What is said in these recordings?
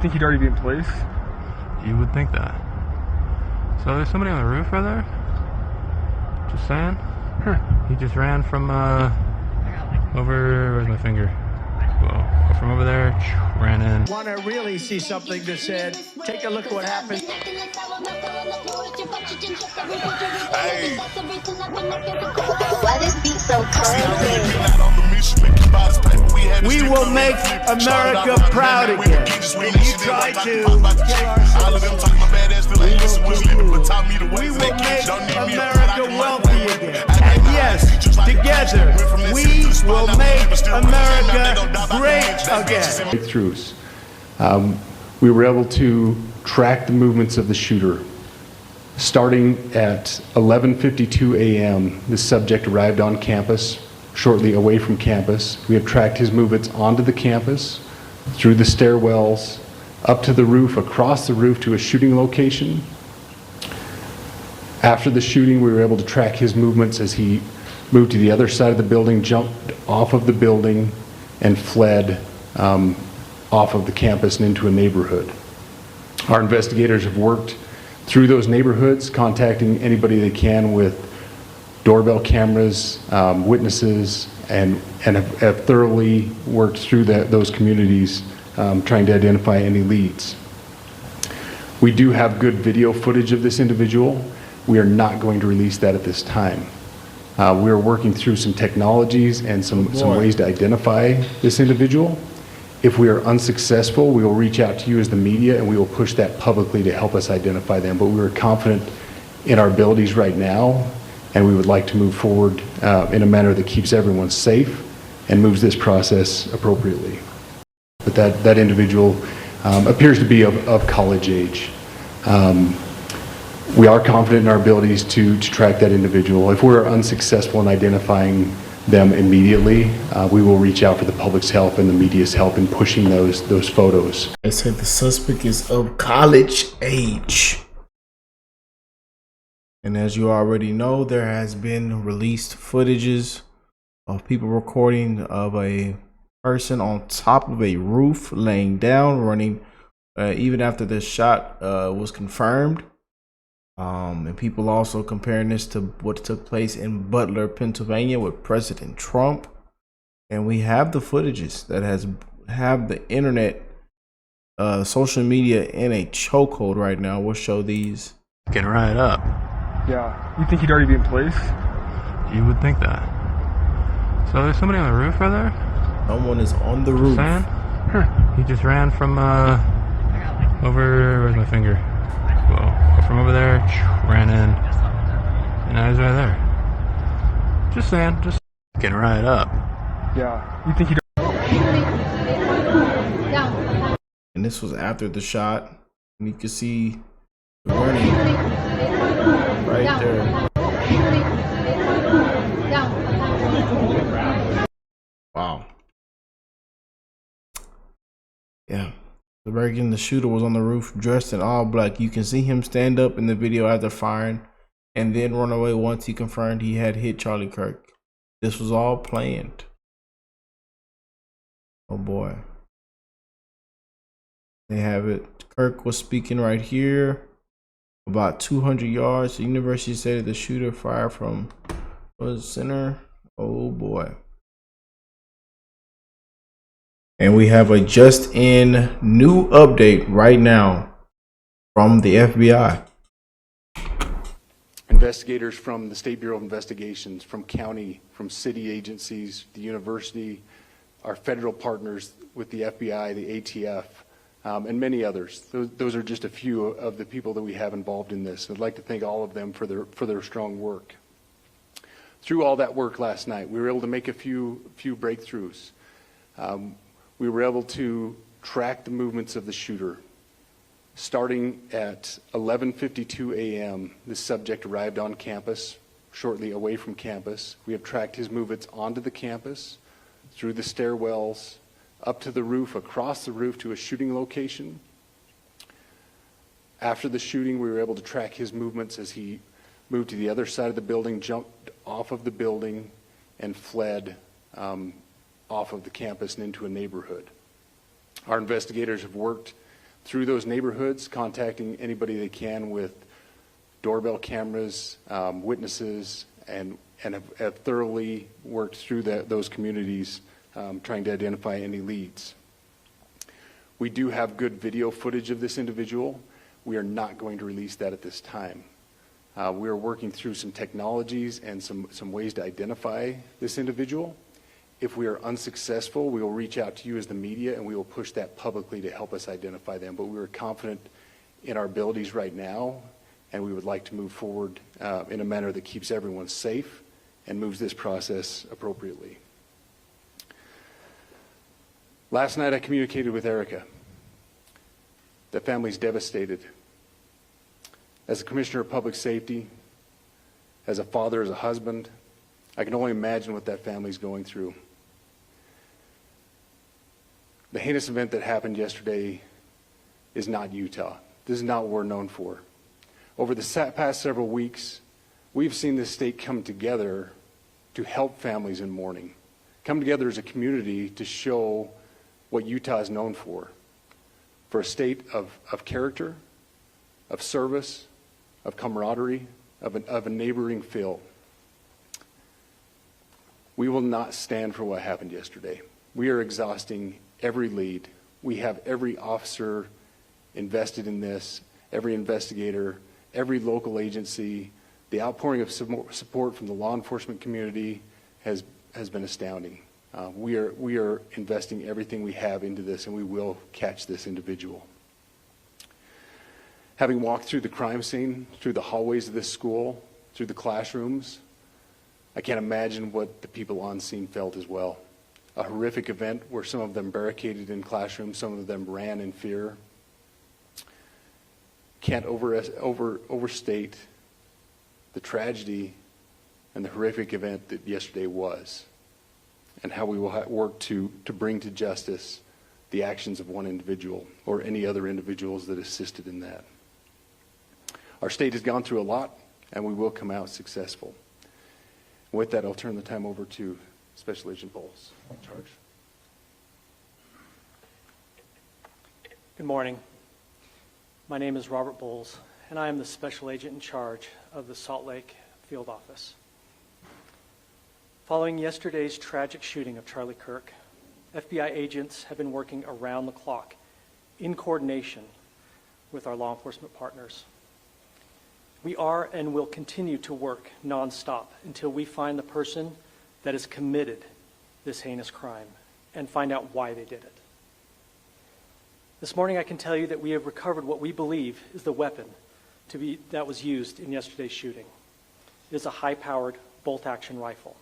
think he'd already be in place? You would think that. So there's somebody on the roof right there? Just saying? Huh. He just ran from over, where's my finger? Well, from over there, ran in. Want to really see something that said, take a look at what happened. Hey. Why this beat so cold? We will make America proud again. And you try to kill our We will make America wealthy again. And yes, together, we will make America great again. Breakthroughs. We were able to track the movements of the shooter. Starting at 11:52 a.m., the subject arrived on campus, shortly away from campus. We have tracked his movements onto the campus, through the stairwells, up to the roof, across the roof to a shooting location. After the shooting, we were able to track his movements as he moved to the other side of the building, jumped off of the building, and fled off of the campus and into a neighborhood. Our investigators have worked through those neighborhoods, contacting anybody they can with doorbell cameras, witnesses, and have thoroughly worked through those communities, trying to identify any leads. We do have good video footage of this individual. We are not going to release that at this time. We are working through some technologies and some ways to identify this individual. If we are unsuccessful, we will reach out to you as the media and we will push that publicly to help us identify them. But we are confident in our abilities right now, and we would like to move forward in a manner that keeps everyone safe and moves this process appropriately. But that individual appears to be of college age. We are confident in our abilities to track that individual. If we're unsuccessful in identifying them immediately, we will reach out for the public's help and the media's help in pushing those photos. They said the suspect is of college age. And as you already know, there has been released footages of people recording of a person on top of a roof, laying down, running, even after the shot was confirmed. And people also comparing this to what took place in Butler, Pennsylvania with President Trump. And we have the footages that have the internet, social media in a chokehold right now. We'll show these. Get right up. Yeah. You think he'd already be in place? You would think that. So there's somebody on the roof right there? Someone is on the roof. Saying? Huh. He just ran from over, where's my finger? Well, from over there, ran in, and now he's right there. Just saying, just getting right up. Yeah. You think he'd... And this was after the shot, and you can see the warning right there. Wow. Yeah. The shooter was on the roof dressed in all black. You can see him stand up in the video after firing and then run away once he confirmed he had hit Charlie Kirk. This was all planned. Oh boy. They have it. Kirk was speaking right here. About 200 yards. The university said the shooter fired from the center. Oh boy. And we have a just in new update right now from the FBI. Investigators from the State Bureau of Investigations, from county, from city agencies, the university, our federal partners with the FBI, the ATF, and many others. Those are just a few of the people that we have involved in this. I'd like to thank all of them for their strong work. Through all that work last night, we were able to make a few breakthroughs. We were able to track the movements of the shooter. Starting at 11:52 a.m., the subject arrived on campus, shortly away from campus. We have tracked his movements onto the campus, through the stairwells, up to the roof, across the roof to a shooting location. After the shooting, we were able to track his movements as he moved to the other side of the building, jumped off of the building, and fled off of the campus and into a neighborhood. Our investigators have worked through those neighborhoods, contacting anybody they can with doorbell cameras, witnesses, and have thoroughly worked through those communities, trying to identify any leads. We do have good video footage of this individual. We are not going to release that at this time. We are working through some technologies and some ways to identify this individual. If we are unsuccessful, we will reach out to you as the media and we will push that publicly to help us identify them. But we are confident in our abilities right now, and we would like to move forward in a manner that keeps everyone safe and moves this process appropriately. Last night I communicated with Erica. The family's devastated. As a commissioner of public safety, as a father, as a husband, I can only imagine what that family's going through. The heinous event that happened yesterday is not Utah. This is not what we're known for. Over the past several weeks, we've seen this state come together to help families in mourning, come together as a community to show what Utah is known for a state of character, of service, of camaraderie, of a neighboring feel. We will not stand for what happened yesterday. We are exhausting every lead. We have every officer invested in this, every investigator, every local agency. The outpouring of support from the law enforcement community has been astounding. We are investing everything we have into this, and we will catch this individual. Having walked through the crime scene, through the hallways of this school, through the classrooms, I can't imagine what the people on scene felt as well. A horrific event where some of them barricaded in classrooms, some of them ran in fear. Can't overstate the tragedy and the horrific event that yesterday was, and how we will work to bring to justice the actions of one individual or any other individuals that assisted in that. Our state has gone through a lot, and we will come out successful. With that, I'll turn the time over to Special Agent Bowles in charge. Good morning. My name is Robert Bowles, and I am the Special Agent in charge of the Salt Lake Field Office. Following yesterday's tragic shooting of Charlie Kirk, FBI agents have been working around the clock in coordination with our law enforcement partners. We are and will continue to work nonstop until we find the person that has committed this heinous crime and find out why they did it. This morning I can tell you that we have recovered what we believe is the weapon that was used in yesterday's shooting. It is a high-powered bolt-action rifle.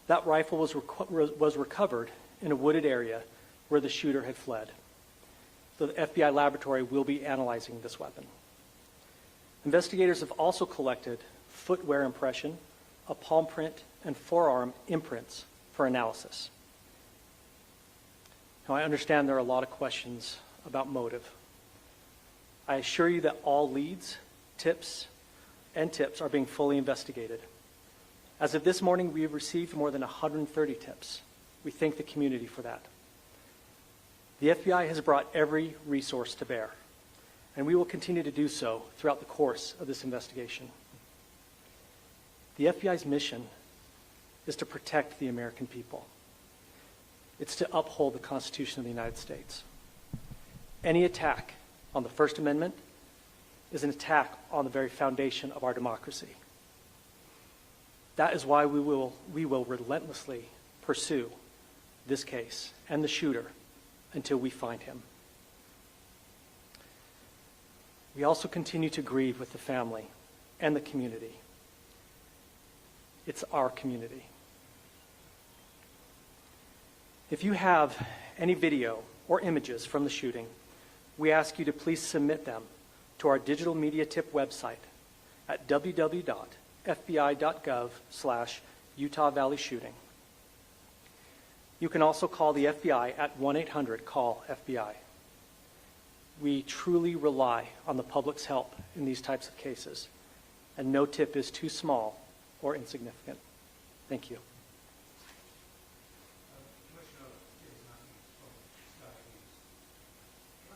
That rifle was recovered in a wooded area where the shooter had fled. The FBI laboratory will be analyzing this weapon. Investigators have also collected footwear impression, a palm print, and forearm imprints for analysis. Now, I understand there are a lot of questions about motive. I assure you that all leads, tips are being fully investigated. As of this morning, we have received more than 130 tips. We thank the community for that. The FBI has brought every resource to bear, and we will continue to do so throughout the course of this investigation. The FBI's mission is to protect the American people. It's to uphold the Constitution of the United States. Any attack on the First Amendment is an attack on the very foundation of our democracy. That is why we will relentlessly pursue this case and the shooter until we find him. We also continue to grieve with the family and the community. It's our community. If you have any video or images from the shooting, we ask you to please submit them to our digital media tip website at www.fbi.gov/Utah Valley Shooting. You can also call the FBI at 1-800-CALL-FBI. We truly rely on the public's help in these types of cases, and no tip is too small or insignificant. Thank you. Can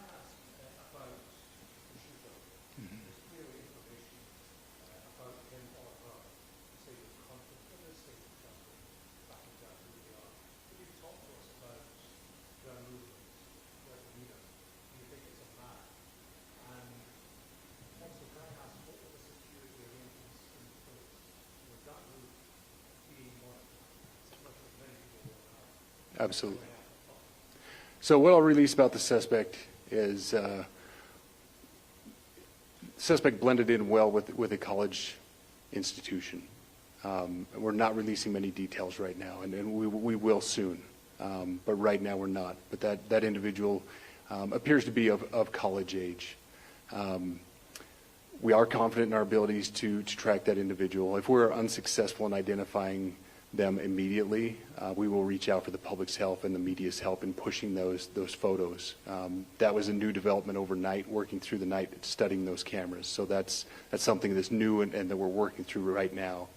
Absolutely. So what I'll release about the suspect is suspect blended in well with a college institution. We're not releasing many details right now, and we will soon. But right now we're not. But that individual appears to be of college age. We are confident in our abilities to track that individual. If we're unsuccessful in identifying them immediately, we will reach out for the public's help and the media's help in pushing those photos. That was a new development overnight, working through the night, studying those cameras. So that's something that's new and that we're working through right now.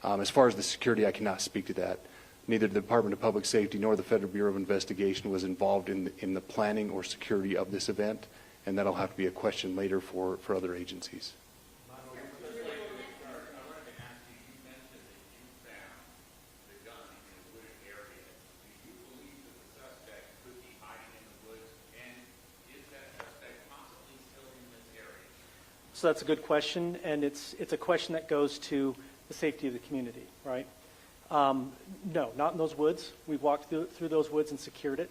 As far as the security, I cannot speak to that. Neither the Department of Public Safety nor the Federal Bureau of Investigation was involved in the planning or security of this event, and that'll have to be a question later for other agencies. So that's a good question, and it's a question that goes to the safety of the community, right? No, not in those woods. We've walked through those woods and secured it.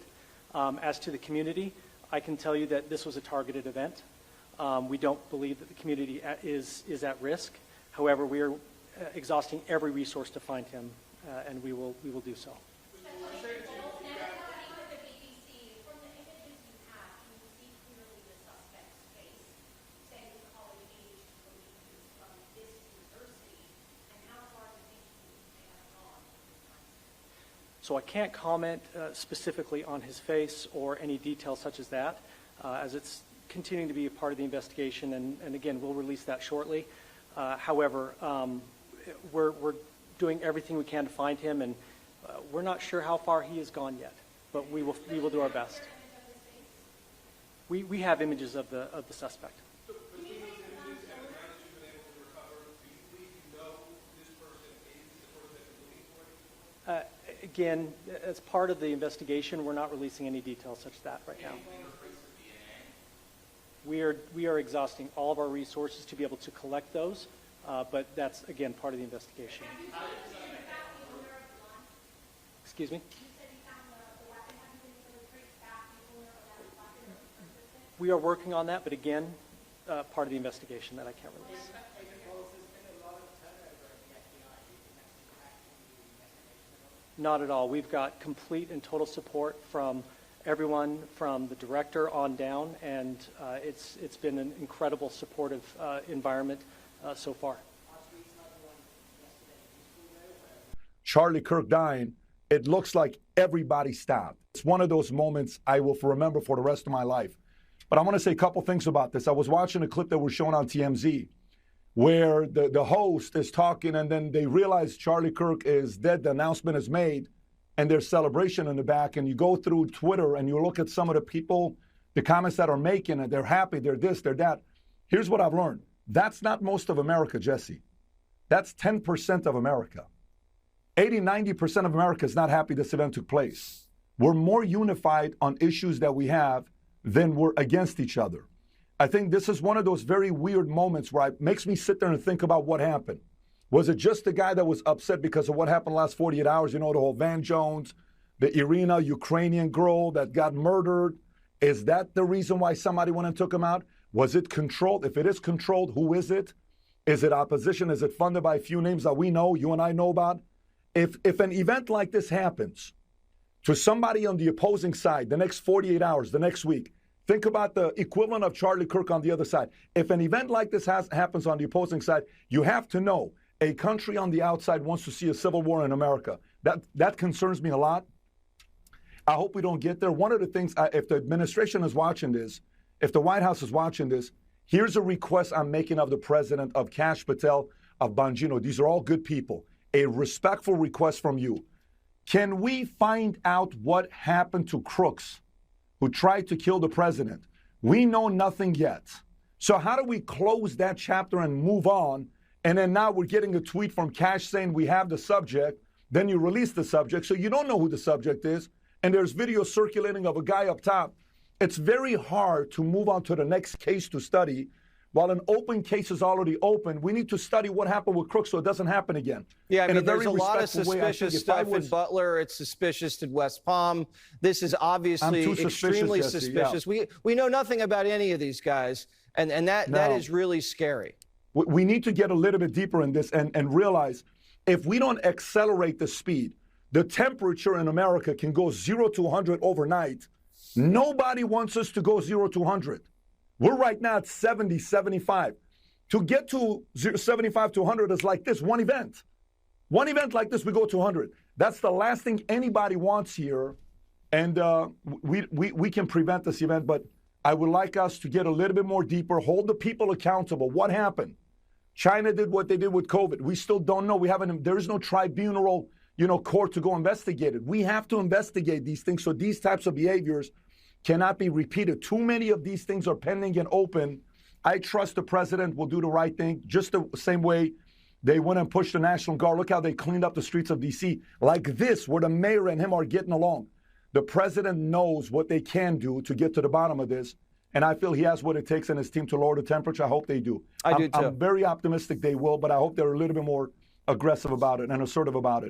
As to the community, I can tell you that this was a targeted event. We don't believe that the community is at risk. However, we are exhausting every resource to find him, and we will do so. So I can't comment specifically on his face or any details such as that, as it's continuing to be a part of the investigation, and again, we'll release that shortly. However, we're doing everything we can to find him, and we're not sure how far he has gone yet, but we will do our best. We have images of the suspect. Again, as part of the investigation, we're not releasing any details such as that right now. We are exhausting all of our resources to be able to collect those, but that's, again, part of the investigation. Excuse me? We are working on that, but again, part of the investigation that I can't release. Not at all. We've got complete and total support from everyone, from the director on down, and it's been an incredible supportive environment so far. Charlie Kirk dying, it looks like everybody stopped. It's one of those moments I will remember for the rest of my life. But I want to say a couple things about this. I was watching a clip that was shown on TMZ where the host is talking, and then they realize Charlie Kirk is dead, the announcement is made, and there's celebration in the back, and you go through Twitter and you look at some of the people, the comments that are making, and they're happy, they're this, they're that. Here's what I've learned. That's not most of America, Jesse. That's 10% of America. 80, 90% of America is not happy this event took place. We're more unified on issues that we have than we're against each other. I think this is one of those very weird moments where it makes me sit there and think about what happened. Was it just the guy that was upset because of what happened the last 48 hours? You know, the whole Van Jones, the Irina, Ukrainian girl that got murdered. Is that the reason why somebody went and took him out? Was it controlled? If it is controlled, who is it? Is it opposition? Is it funded by a few names that we know, you and I know about? If an event like this happens to somebody on the opposing side the next 48 hours, the next week, think about the equivalent of Charlie Kirk on the other side. If an event like this happens on the opposing side, you have to know a country on the outside wants to see a civil war in America. That concerns me a lot. I hope we don't get there. One of the things, if the administration is watching this, if the White House is watching this, here's a request I'm making of the president, of Kash Patel, of Bongino. These are all good people. A respectful request from you. Can we find out what happened to crooks who tried to kill the president? We know nothing yet. So how do we close that chapter and move on? And then now we're getting a tweet from Kash saying we have the subject. Then you release the subject, so you don't know who the subject is. And there's video circulating of a guy up top. It's very hard to move on to the next case to study while an open case is already open, we need to study what happened with Crook so it doesn't happen again. Yeah, I In mean, very there's a lot of respectful way, I think suspicious if I stuff was- in Butler. It's suspicious in West Palm. This is obviously I'm too suspicious, extremely Jesse, suspicious. We know nothing about any of these guys, and that No. is really scary. We need to get a little bit deeper in this and realize if we don't accelerate the speed, the temperature in America can go 0 to 100 overnight. Nobody wants us to go 0 to 100. We're right now at 70, 75. To get to 75 to 100 is like this, one event. One event like this, we go to 100. That's the last thing anybody wants here. And we can prevent this event, but I would like us to get a little bit more deeper, hold the people accountable. What happened? China did what they did with COVID. We still don't know. There is no tribunal, court to go investigate it. We have to investigate these things so these types of behaviors cannot be repeated. Too many of these things are pending and open. I trust the president will do the right thing, just the same way they went and pushed the National Guard. Look how they cleaned up the streets of D.C. like this, where the mayor and him are getting along. The president knows what they can do to get to the bottom of this, and I feel he has what it takes in his team to lower the temperature. I hope they do. I do too. I'm very optimistic they will, but I hope they're a little bit more aggressive about it and assertive about it.